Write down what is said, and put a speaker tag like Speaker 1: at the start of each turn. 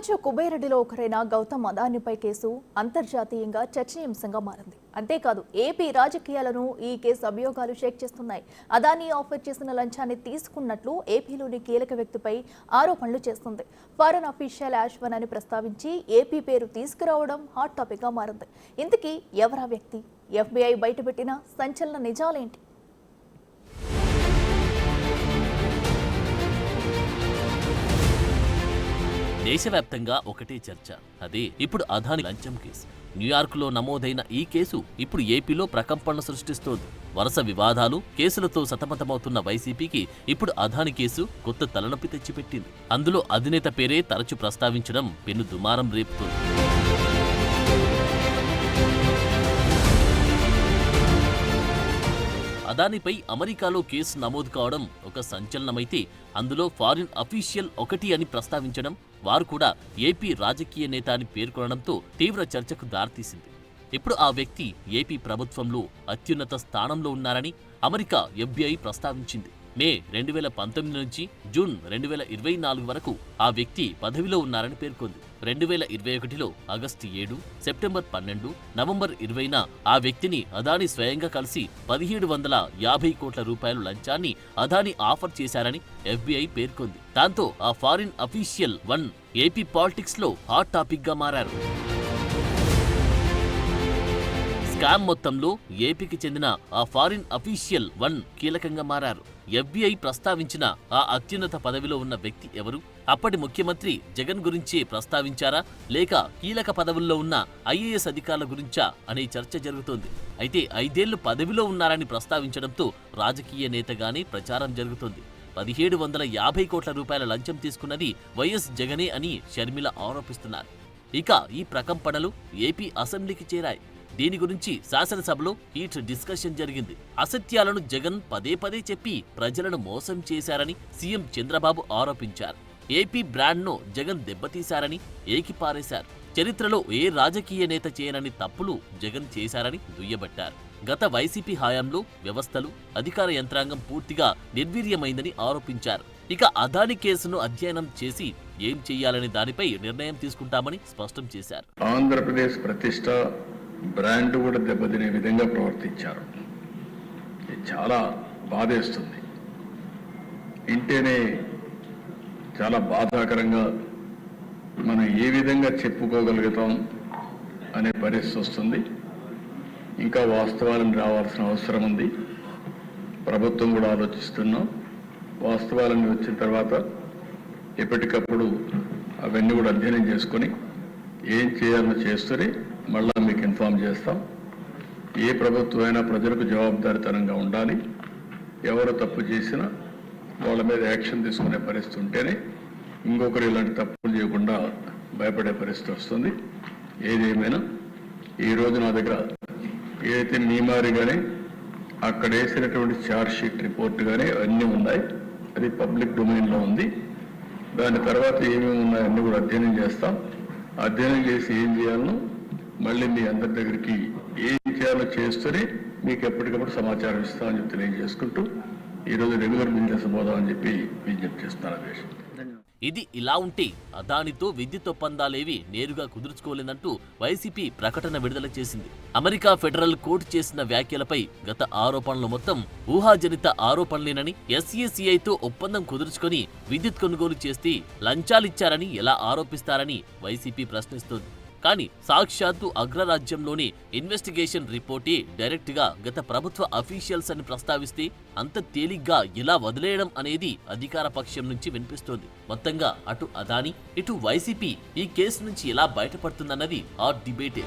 Speaker 1: ప్రపంచ కుబేరుడిలో ఒకరైన గౌతమ్ అదానీపై కేసు అంతర్జాతీయంగా చర్చనీయాంశంగా మారింది. అంతేకాదు ఏపీ రాజకీయాలను ఈ కేసు అభియోగాలు షేక్ చేస్తున్నాయి. అదానీ ఆఫర్ చేసిన లంచాన్ని తీసుకున్నట్లు ఏపీలోని కీలక వ్యక్తిపై ఆరోపణలు చేస్తుంది. ఫారెన్ అఫీషియల్ యాష్వన్ అని ప్రస్తావించి ఏపీ పేరు తీసుకురావడం హాట్ టాపిక్ గా మారింది. ఇంతకీ ఎవరా వ్యక్తి? FBI బయటపెట్టిన సంచలన నిజాలేంటి?
Speaker 2: దేశవ్యాప్తంగా ఒకటే చర్చ. అదే ఇప్పుడు అదానీ లంచం కేసు. న్యూయార్క్లో నమోదైన ఈ కేసు ఇప్పుడు ఏపీలో ప్రకంపనలు సృష్టిస్తోంది. వరుస వివాదాలు, కేసులతో సతమతమవుతున్న వైసీపీకి ఇప్పుడు అదానీ కేసు కొత్త తలనొప్పి తెచ్చిపెట్టింది. అందులో అధినేత పేరే తరచు ప్రస్తావించడం పెను దుమారం రేపుతోంది. అదానీపై అమెరికాలో కేసు నమోదు కావడం ఒక సంచలనమైతే, అందులో ఫారిన్ అఫీషియల్ ఒకటి అని ప్రస్తావించడం, వారు కూడా ఏపీ రాజకీయ నేత అని పేర్కొనడంతో తీవ్ర చర్చకు దారితీసింది. ఇప్పుడు ఆ వ్యక్తి ఏపీ ప్రభుత్వంలో అత్యున్నత స్థానంలో ఉన్నారని అమెరికా FBI ప్రస్తావించింది. మే 2019 నుంచి జూన్ 2024 వరకు ఆ వ్యక్తి పదవిలో ఉన్నారని పేర్కొంది. 2021లో ఆగస్టు 7, సెప్టెంబర్ 12, నవంబర్ 20న ఆ వ్యక్తిని అదానీ స్వయంగా కలిసి 1750 కోట్ల రూపాయల లంచాన్ని అదానీ ఆఫర్ చేశారని FBI పేర్కొంది. దాంతో ఆ foreign official one AP politics లో హాట్ టాపిక్ గా మారారు. స్కామ్ మొత్తంలో ఏపీకి చెందిన ఆ ఫారిన్ అఫీషియల్ వన్ కీలకంగా మారారు. FBI ప్రస్తావించిన ఆ అత్యున్నత పదవిలో ఉన్న వ్యక్తి ఎవరు? అప్పటి ముఖ్యమంత్రి జగన్ గురించి ప్రస్తావించారా, లేక కీలక పదవుల్లో ఉన్న IAS అధికారుల గురించా అనే చర్చ జరుగుతోంది. అయితే 5 ఏళ్లు పదవిలో ఉన్నారని ప్రస్తావించడంతో రాజకీయ నేతగానే ప్రచారం జరుగుతోంది. 1750 కోట్ల రూపాయల లంచం తీసుకున్నది వైఎస్ జగనే అని షర్మిల ఆరోపిస్తున్నారు. ఇక ఈ ప్రకంపనలు ఏపీ అసెంబ్లీకి చేరాయి. దీని గురించి శాసనసభలో హీట్ డిస్కషన్ జరిగింది. అసత్యాలను జగన్ పదే పదే చెప్పి ప్రజలను మోసం చేశారని సీఎం చంద్రబాబు ఆరోపించారు. ఏపీ బ్రాండ్ను జగన్ దెబ్బతీశారని ఏకిపారేశారు. చరిత్రలో ఏ రాజకీయ నేత చేయనని తప్పులు జగన్ చేశారని దుయ్యబట్టారు. గత వైసీపీ హయాంలో వ్యవస్థలు, అధికార యంత్రాంగం పూర్తిగా నిర్వీర్యమైందని ఆరోపించారు. ఇక అదానీ కేసును అధ్యయనం చేసి ఏం చెయ్యాలని దానిపై నిర్ణయం తీసుకుంటామని స్పష్టం చేశారు.
Speaker 3: ఆంధ్రప్రదేశ్ ప్రతిష్ట, బ్రాండ్ కూడా దెబ్బతినే విధంగా ప్రవర్తించారు. ఇది చాలా బాధేస్తుంది. ఇంటేనే చాలా బాధాకరంగా మనం ఏ విధంగా చెప్పుకోగలుగుతాం అనే పరిస్థితి వస్తుంది. ఇంకా వాస్తవాలను రావాల్సిన అవసరం ఉంది. ప్రభుత్వం కూడా ఆలోచిస్తున్నాం. వాస్తవాలన్నీ వచ్చిన తర్వాత ఎప్పటికప్పుడు అవన్నీ కూడా అధ్యయనం చేసుకొని ఏం చేయాలో చేస్తూనే మళ్ళా మీకు ఇన్ఫార్మ్ చేస్తాం. ఏ ప్రభుత్వం అయినా ప్రజలకు జవాబుదారీతనంగా ఉండాలి. ఎవరు తప్పు చేసినా వాళ్ళ మీద యాక్షన్ తీసుకునే పరిస్థితి ఉంటేనే ఇంకొకరు ఇలాంటి తప్పులు చేయకుండా భయపడే పరిస్థితి వస్తుంది. ఏదేమైనా ఈరోజు నా దగ్గర ఏదైతే మీమారి కానీ అక్కడ వేసినటువంటి ఛార్జ్ షీట్ రిపోర్ట్ కానీ అన్నీ ఉన్నాయి. అది పబ్లిక్ డొమైన్లో ఉంది. దాని తర్వాత ఏమేమి ఉన్నాయో అన్నీ కూడా అధ్యయనం చేస్తాం. అధ్యయనం చేసి ఏం చేయాలనో మళ్ళీ మీ అందరి దగ్గరికి ఏం చేయాలో చేస్తూనే మీకు ఎప్పటికప్పుడు సమాచారం ఇస్తామని చెప్పి తెలియజేసుకుంటూ ఈరోజు రెగ్యులర్ బిజినెస్ పోదామని చెప్పి విజ్ఞప్తి చేస్తున్నాను.
Speaker 2: ఇది ఇలా ఉంటే అదానీతో విద్యుత్ ఒప్పందాలేవి నేరుగా కుదుర్చుకోలేదంటూ వైసీపీ ప్రకటన విడుదల చేసింది. అమెరికా ఫెడరల్ కోర్టు చేసిన వ్యాఖ్యలపై గత ఆరోపణలు మొత్తం ఊహాజనిత ఆరోపణలేనని, SECIతో ఒప్పందం కుదుర్చుకొని విద్యుత్ కొనుగోలు చేస్తే లంచాలిచ్చారని ఎలా ఆరోపిస్తారని వైసీపీ ప్రశ్నిస్తోంది. కానీ సాక్షాత్తు అగ్రరాజ్యంలోని ఇన్వెస్టిగేషన్ రిపోర్టే డైరెక్ట్ గా గత ప్రభుత్వ అఫీషియల్స్ అని ప్రస్తావిస్తే అంత తేలిగ్గా ఇలా వదిలేయడం అనేది అధికార పక్షం నుంచి వినిపిస్తోంది. మొత్తంగా అటు అదానీ, ఇటు వైసీపీ ఈ కేసు నుంచి ఎలా బయటపడుతుందన్నది హాట్ డిబేటే.